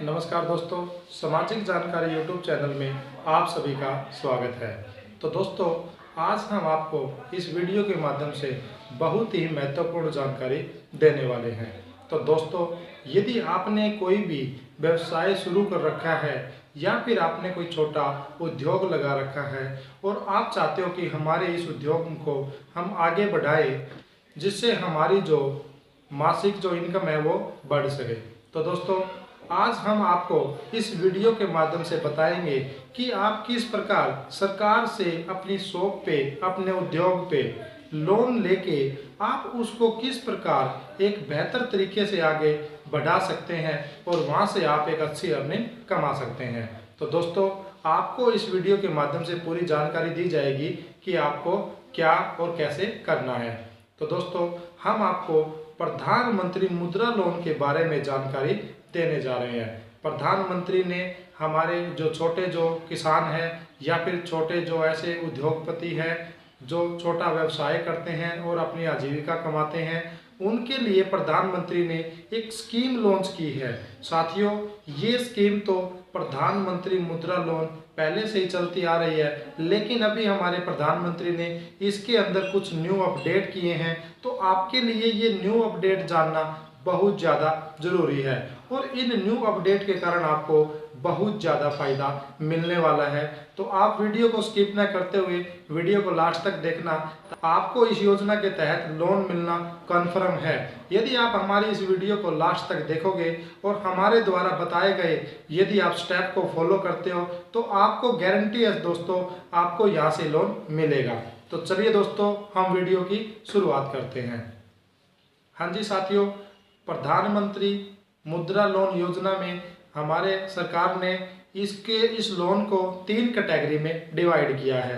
नमस्कार दोस्तों, सामाजिक जानकारी यूट्यूब चैनल में आप सभी का स्वागत है। तो दोस्तों, आज हम आपको इस वीडियो के माध्यम से बहुत ही महत्वपूर्ण जानकारी देने वाले हैं। तो दोस्तों, यदि आपने कोई भी व्यवसाय शुरू कर रखा है या फिर आपने कोई छोटा उद्योग लगा रखा है और आप चाहते हो कि हमारे इस उद्योग को हम आगे बढ़ाएं, जिससे हमारी जो मासिक जो इनकम है वो बढ़ सके। तो दोस्तों, आज हम आपको इस वीडियो के माध्यम से बताएंगे कि आप किस प्रकार सरकार से अपनी शॉप पे, अपने उद्योग पे लोन लेके आप उसको किस प्रकार एक बेहतर तरीके से आगे बढ़ा सकते हैं और वहां से आप एक अच्छी अर्निंग कमा सकते हैं। तो दोस्तों, आपको इस वीडियो के माध्यम से पूरी जानकारी दी जाएगी कि आपको क्या और कैसे करना है। तो दोस्तों, हम आपको प्रधानमंत्री मुद्रा लोन के बारे में जानकारी देने जा रहे हैं। प्रधानमंत्री ने हमारे जो छोटे जो किसान हैं या फिर छोटे जो ऐसे उद्योगपति हैं जो छोटा व्यवसाय करते हैं और अपनी आजीविका कमाते हैं, उनके लिए प्रधानमंत्री ने एक स्कीम लॉन्च की है। साथियों, ये स्कीम तो प्रधानमंत्री मुद्रा लोन पहले से ही चलती आ रही है, लेकिन अभी हमारे प्रधानमंत्री ने इसके अंदर कुछ न्यू अपडेट किए हैं। तो आपके लिए ये न्यू अपडेट जानना बहुत ज़्यादा ज़रूरी है और इन न्यू अपडेट के कारण आपको बहुत ज़्यादा फायदा मिलने वाला है। तो आप वीडियो को स्किप न करते हुए वीडियो को लास्ट तक देखना। आपको इस योजना के तहत लोन मिलना कन्फर्म है। यदि आप हमारी इस वीडियो को लास्ट तक देखोगे और हमारे द्वारा बताए गए यदि आप स्टेप को फॉलो करते हो तो आपको गारंटी है दोस्तों, आपको यहाँ से लोन मिलेगा। तो चलिए दोस्तों, हम वीडियो की शुरुआत करते हैं। हाँ जी साथियों, प्रधानमंत्री मुद्रा लोन योजना में हमारे सरकार ने इस लोन को 3 कैटेगरी में डिवाइड किया है।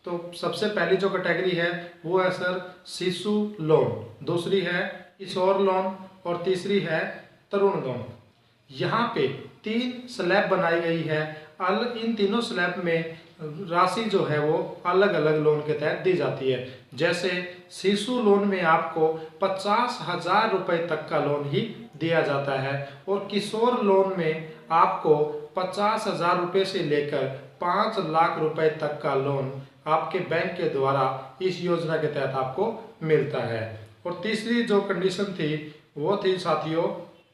तो सबसे पहली जो कैटेगरी है वो है सर शिशु लोन, दूसरी है किशोर लोन और तीसरी है तरुण लोन। यहाँ पे 3 स्लैब बनाई गई है। इन तीनों स्लैब में राशि जो है वो अलग अलग लोन के तहत दी जाती है। जैसे शिशु लोन में आपको 50,000 रुपये तक का लोन ही दिया जाता है और किशोर लोन में आपको 50,000 रुपये से लेकर 5 लाख रुपए तक का लोन आपके बैंक के द्वारा इस योजना के तहत आपको मिलता है। और तीसरी जो कंडीशन थी वो थी साथियों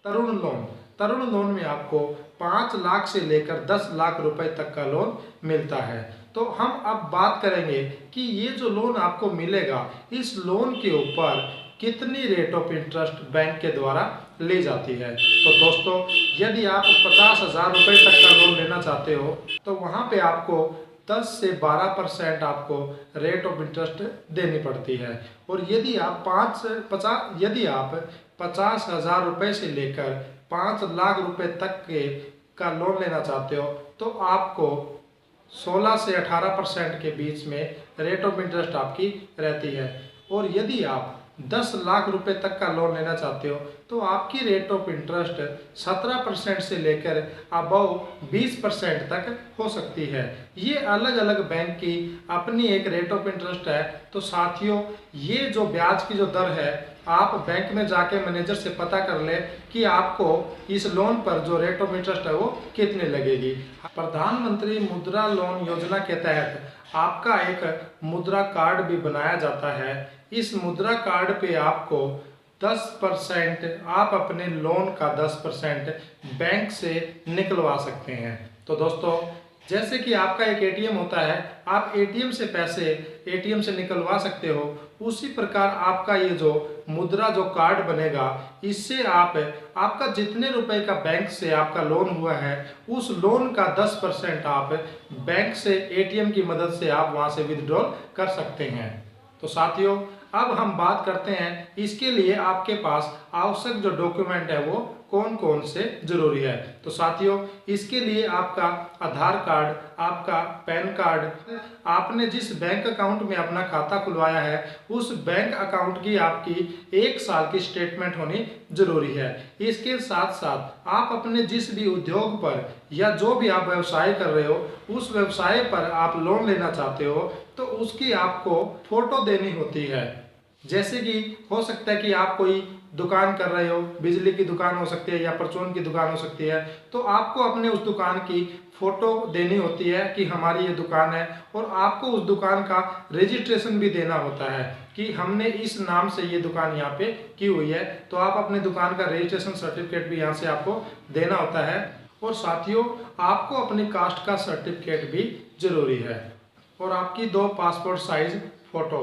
तरुण लोन। तरुण लोन में आपको 5 लाख से लेकर 10 लाख रुपए तक का लोन मिलता है। तो हम अब बात करेंगे कि ये जो लोन आपको मिलेगा, इस लोन के ऊपर कितनी रेट ऑफ इंटरेस्ट बैंक के द्वारा ली जाती है। तो दोस्तों, यदि आप 50,000 रुपये तक का लोन लेना चाहते हो तो वहाँ पे आपको 10 से 12% आपको रेट ऑफ इंटरेस्ट देनी पड़ती है। और यदि आप 50,000 रुपये से लेकर 5 लाख रुपए तक का लोन लेना चाहते हो तो आपको 16 से 18% के बीच में रेट ऑफ इंटरेस्ट आपकी रहती है। और यदि आप 10 लाख रुपए तक का लोन लेना चाहते हो तो आपकी रेट ऑफ इंटरेस्ट 17% से लेकर अबव 20% तक हो सकती है। ये अलग अलग बैंक की अपनी एक रेट ऑफ इंटरेस्ट है। तो साथियों, ये जो ब्याज की जो दर है, आप बैंक में जाके मैनेजर से पता कर ले कि आपको इस लोन पर जो रेट ऑफ इंटरेस्ट है वो कितनी लगेगी। प्रधानमंत्री मुद्रा लोन योजना के तहत आपका एक मुद्रा कार्ड भी बनाया जाता है। इस मुद्रा कार्ड पे आपको 10% आप अपने लोन का 10% बैंक से निकलवा सकते हैं। तो दोस्तों, जैसे कि आपका एक एटीएम होता है, आप एटीएम से पैसे एटीएम से निकलवा सकते हो, उसी प्रकार आपका ये जो मुद्रा जो कार्ड बनेगा, इससे आपका जितने रुपए का बैंक से आपका लोन हुआ है उस लोन का 10% आप बैंक से एटीएम की मदद से आप वहां से विथड्रॉल कर सकते हैं। तो साथियों, अब हम बात करते हैं इसके लिए आपके पास आवश्यक जो डॉक्यूमेंट है वो कौन कौन से जरूरी है। तो साथियों, इसके लिए आपका आधार कार्ड, आपका पैन कार्ड, आपने जिस बैंक अकाउंट में अपना खाता खुलवाया है उस बैंक अकाउंट की आपकी 1 साल की स्टेटमेंट होनी जरूरी है। इसके साथ साथ आप अपने जिस भी उद्योग पर या जो भी आप व्यवसाय कर रहे हो उस व्यवसाय पर आप लोन लेना चाहते हो तो उसकी आपको फोटो देनी होती है। जैसे कि हो सकता है कि आप कोई दुकान कर रहे हो, बिजली की दुकान हो सकती है या परचून की दुकान हो सकती है, तो आपको अपने उस दुकान की फ़ोटो देनी होती है कि हमारी ये दुकान है, और आपको उस दुकान का रजिस्ट्रेशन भी देना होता है कि हमने इस नाम से ये दुकान यहाँ पे की हुई है। तो आप अपने दुकान का रजिस्ट्रेशन सर्टिफिकेट भी यहाँ से आपको देना होता है। और साथियों, आपको अपनी कास्ट का सर्टिफिकेट भी जरूरी है, और आपकी 2 पासपोर्ट साइज फ़ोटो।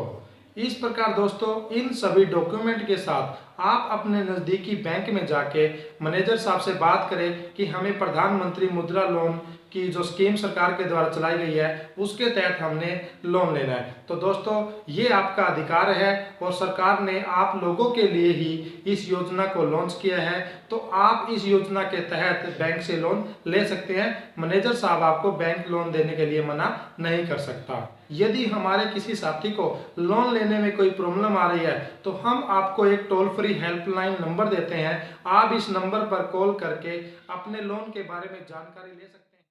इस प्रकार दोस्तों, इन सभी डॉक्यूमेंट के साथ आप अपने नज़दीकी बैंक में जाके मैनेजर साहब से बात करें कि हमें प्रधानमंत्री मुद्रा लोन की जो स्कीम सरकार के द्वारा चलाई गई है उसके तहत हमने लोन लेना है। तो दोस्तों, ये आपका अधिकार है और सरकार ने आप लोगों के लिए ही इस योजना को लॉन्च किया है। तो आप इस योजना के तहत बैंक से लोन ले सकते हैं। मैनेजर साहब आपको बैंक लोन देने के लिए मना नहीं कर सकता। यदि हमारे किसी साथी को लोन लेने में कोई प्रॉब्लम आ रही है तो हम आपको एक टोल फ्री हेल्पलाइन नंबर देते हैं। आप इस नंबर पर कॉल करके अपने लोन के बारे में जानकारी ले सकते हैं।